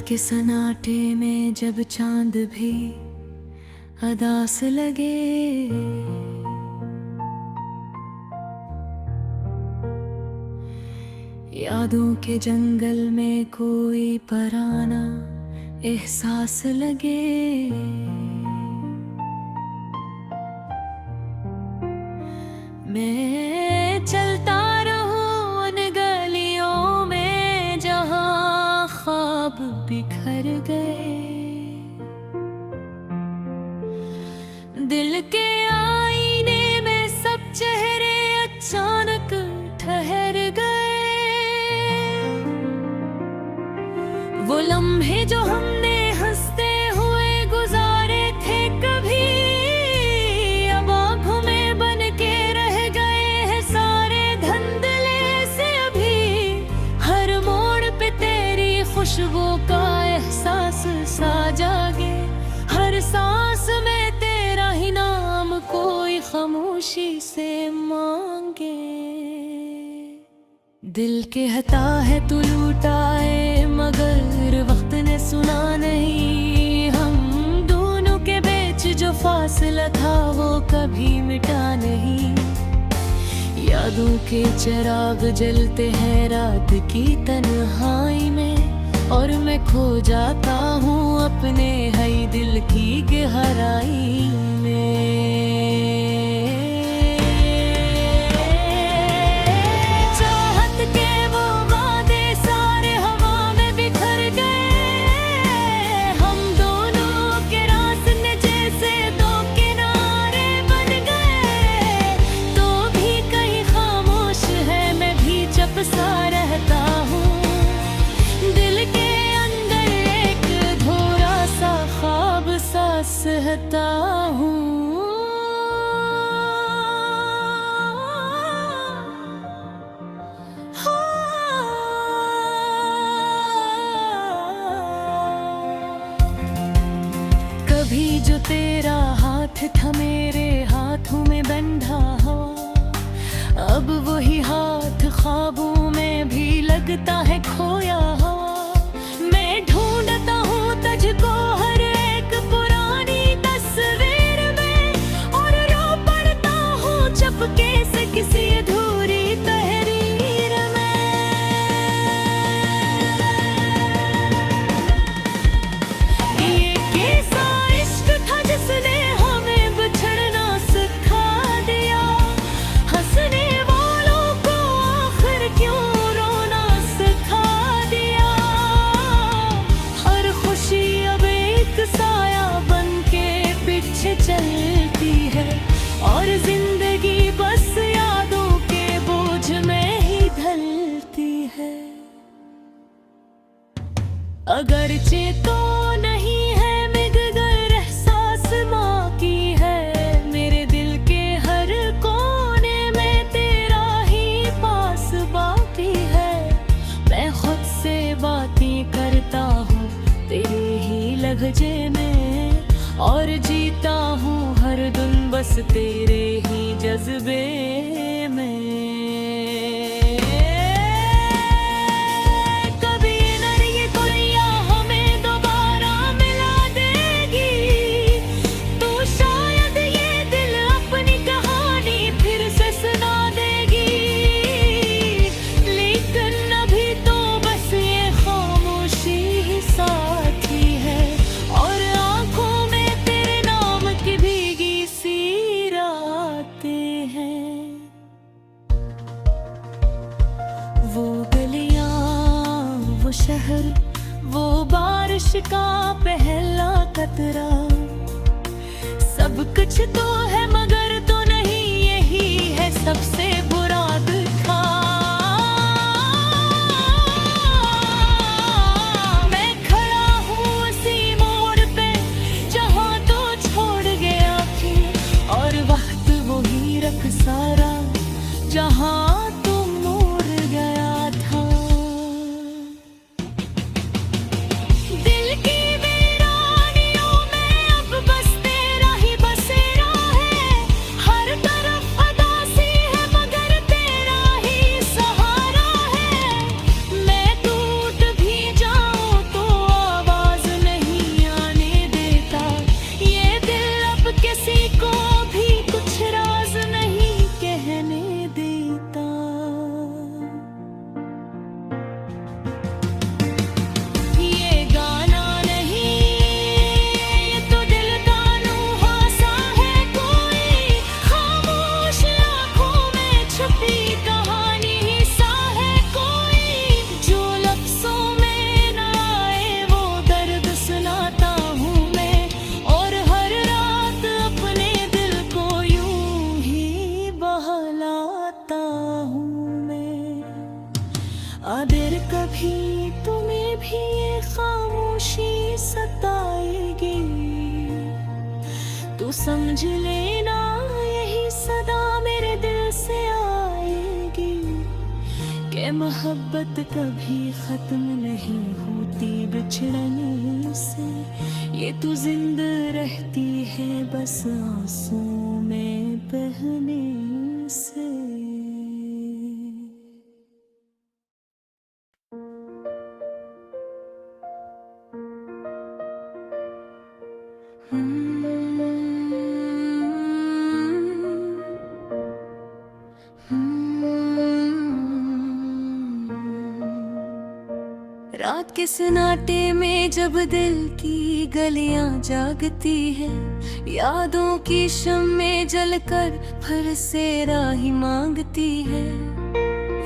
के सन्नाटे में जब चांद भी अदास लगे, यादों के जंगल में कोई पराना एहसास लगे। मैं चलता रहूं उन गलियों में जहां ख्वाब बिखर गए, दिल के आईने में सब चेहरे अचानक ठहर गए। वो लम्हे जो हमने हंसते हुए गुजारे थे कभी, अब आंखों में बन के रह गए हैं सारे धुंधले से अभी। हर मोड़ पे तेरी खुशबू का एहसास सा जागे, हर सांस में तेरा ही नाम कोई खामोशी से मांगे। दिल के हता है तू लूटाए मगर वक्त ने सुना नहीं, हम दोनों के बीच जो फासला था वो कभी मिटा नहीं। यादों के चिराग जलते हैं रात की तन्हाई में, और मैं खो जाता हूँ अपने है दिल की गहराई में। सहता हूँ कभी जो तेरा हाथ था मेरे हाथों में बंधा हो, अब वही हाथ ख्वाबों में भी लगता है खोया हो। मैं ढूंढता हूँ तुझको हर चुपके से किसी अधूरी तहरीर में। ये कैसा इश्क था जिसने हमें बिछड़ना सिखा दिया, हंसने वालों को आखिर क्यों रोना सिखा दिया। हर खुशी अब एक साया बन के पीछे चलती है, और जिंदगी बस यादों के बोझ में ही ढलती है। अगरचे तो नहीं है मगर एहसास माँ की है, मेरे दिल के हर कोने में तेरा ही पास बाकी है। मैं खुद से बातें करता हूँ तेरे ही लहजे में, और जीता हूँ हर दिन बस तेरे ही जज्बे में। कभी न ये कोरिया हमें दोबारा मिला देगी, तो शायद ये दिल अपनी कहानी फिर से सुना देगी। लेकिन अभी तो बस ये खामोशी ही साथी है, और आंखों में तेरे नाम की भीगी सी रातें हैं। वो गलियां, वो शहर, वो बारिश का पहला कतरा, सब कुछ तो है मगर तो नहीं, यही है सबसे बुरा दिखा। मैं खड़ा हूँ उसी मोड़ पे जहाँ तो छोड़ गया थी, और वक्त वो ही रख सारा जहाँ तुम मोड़ गया था। दिल की वीरानियों में अब बस तेरा ही बसेरा तो समझ लेना यही सदा मेरे दिल से आएगी कि मोहब्बत कभी खत्म नहीं होती बिछड़ने से। ये तो जिंदा रहती है बस आंसू में बहने से। रात के सन्नाटे में जब दिल की गलियां जागती है, यादों की शम्में जलकर फिर से राही मांगती है।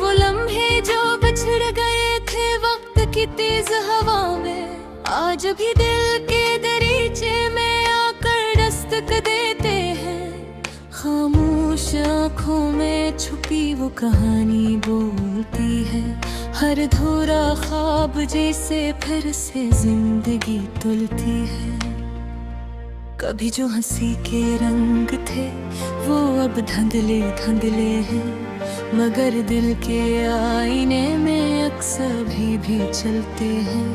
वो लम्हे जो बिछड़ गए थे वक्त की तेज हवा में, आज भी दिल के दरीचे में आकर दस्तक देते हैं। खामोश आँखों में छुपी वो कहानी बोलती है, हर धुरा ख्वाब जैसे फिर से जिंदगी तुलती है। कभी जो हंसी के रंग थे वो अब धुंधले धुंधले हैं, मगर दिल के आईने में अक्सर भी चलते हैं।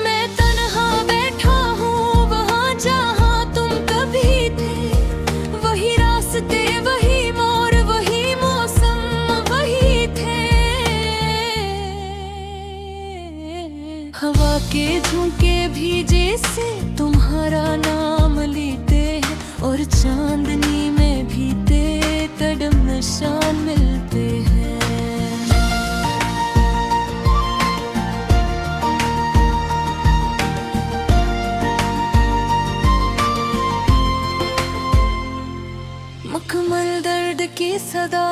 मैं तन्हा बैठा हूँ वहाँ जहाँ तुम कभी थे, वही रास्ते वही मोड़ वही मौसम वही थे। हवा के झोंके भी जैसे तुम्हारा नाम लेते हैं, और चांदनी में भी तेरे कदम निशान मिलते हैं। मुकम्मल दर्द की सदा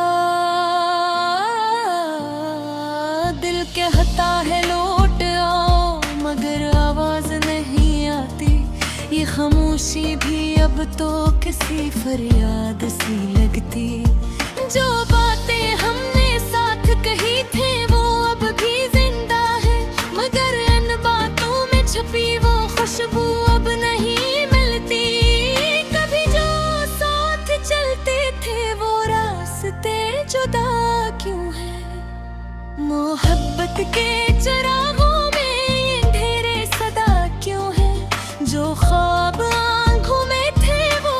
दिल कहता है लौट आओ, मगर आवाज नहीं आती। ये खामोशी भी अब तो किसी फरियाद सी लगती। जो बातें हमने साथ कही थी वो अब भी जिंदा है, मगर इन बातों में छुपी वो खुशबू अब नहीं मिलती। कभी जो साथ चलते थे वो रास्ते जुदा क्यों है? मोहब्बत के चरागों में ये अंधेरे सदा क्यों है? जो ख्वाब आंखों में थे वो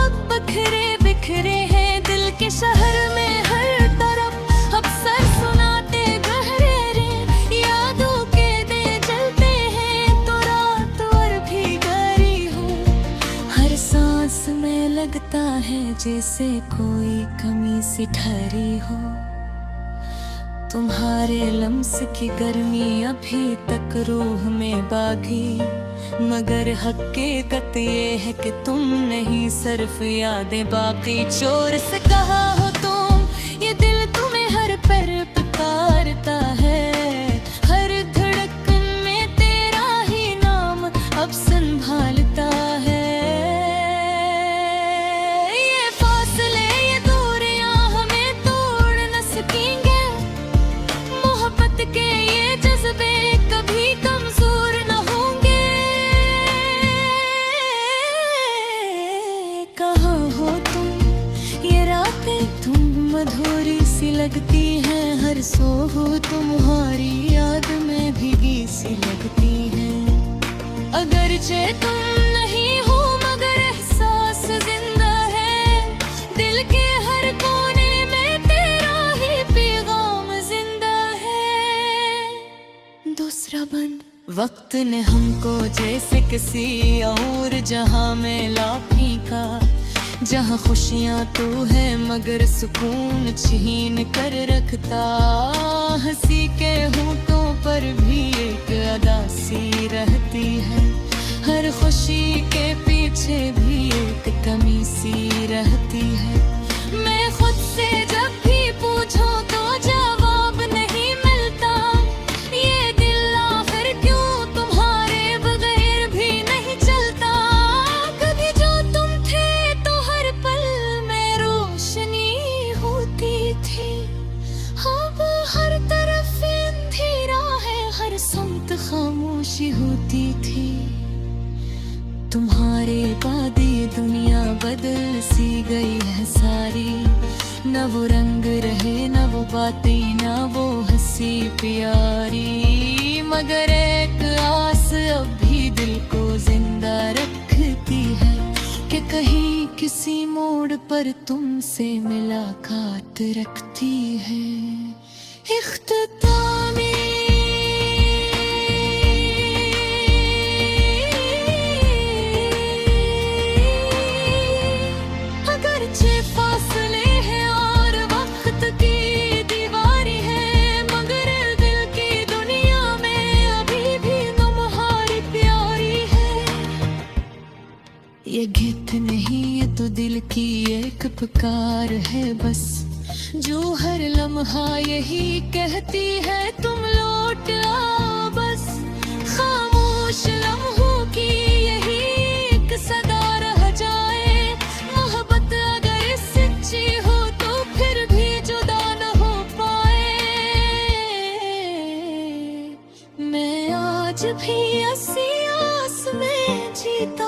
अब बिखरे बिखरे हैं। दिल के शहर में हर तरफ अक्सर सुनाते गहरे रे, यादों के दे जलते हैं तो रात और भी गहरी हो। हर सांस में लगता है जैसे कोई कमी सी ठहरी हो। तुम्हारे लम्स की गर्मी अभी तक रूह में बागी, मगर हकीकत ये है कि तुम नहीं सिर्फ यादें बाकी। चोर से कहा हो तुम ये दिल तुम्हें हर पल पुकारता है, हर धड़कन में तेरा ही नाम अब संभालता है। ये फासले ये दूरियां हमें तोड़ न सकेंगे, मोहब्बत के ये जज्बे कभी कमजोर न होंगे। कहाँ हो तुम ये रातें तुम मधुरी सी लगती हैं, हर सो हो तुम्हारी याद में भीगी सी लगती हैं। अगरचे तुम नहीं हो मगर एहसास जिंदा है, दिल के हर कोने में तेरा ही पैगाम जिंदा है। दूसरा बंद वक्त ने हमको जैसे किसी और जहां में ला फेंका, जहां खुशियां तू है मगर सुकून छीन कर रखता। हंसी के होठों पर भी एक अदा सी रहती है, हर खुशी के पीछे भी एक कमी सी रहती है। मैं खुद से जब भी पूछूं तो जवाब नहीं मिलता, ये दिल आखिर क्यों तुम्हारे बगैर भी नहीं चलता। कभी जो तुम थे तो हर पल में रोशनी होती थी, अब हर तरफ अंधेरा है, हर सुमत खामोशी होती थी। तुम्हारे बाद ये दुनिया बदल सी गई है सारी, न वो रंग रहे न वो बातें न वो हंसी प्यारी, मगर एक आस अब भी दिल को जिंदा रखती है कि कहीं किसी मोड़ पर तुमसे मुलाकात रखती है। इख्तितामी अगरचे फासले हैं और वक्त की दीवारी है, मगर दिल की दुनिया में अभी भी तुम्हारी प्यारी है। ये गीत नहीं ये तो दिल की एक पुकार है बस, जो हर लम्हा यही कहती है तुम लौट आओ बस। खामोश लम्हों की यही एक सदा रह जाए, मोहब्बत अगर सच्ची हो तो फिर भी जुदा न हो पाए। मैं आज भी ऐसी आस में जीता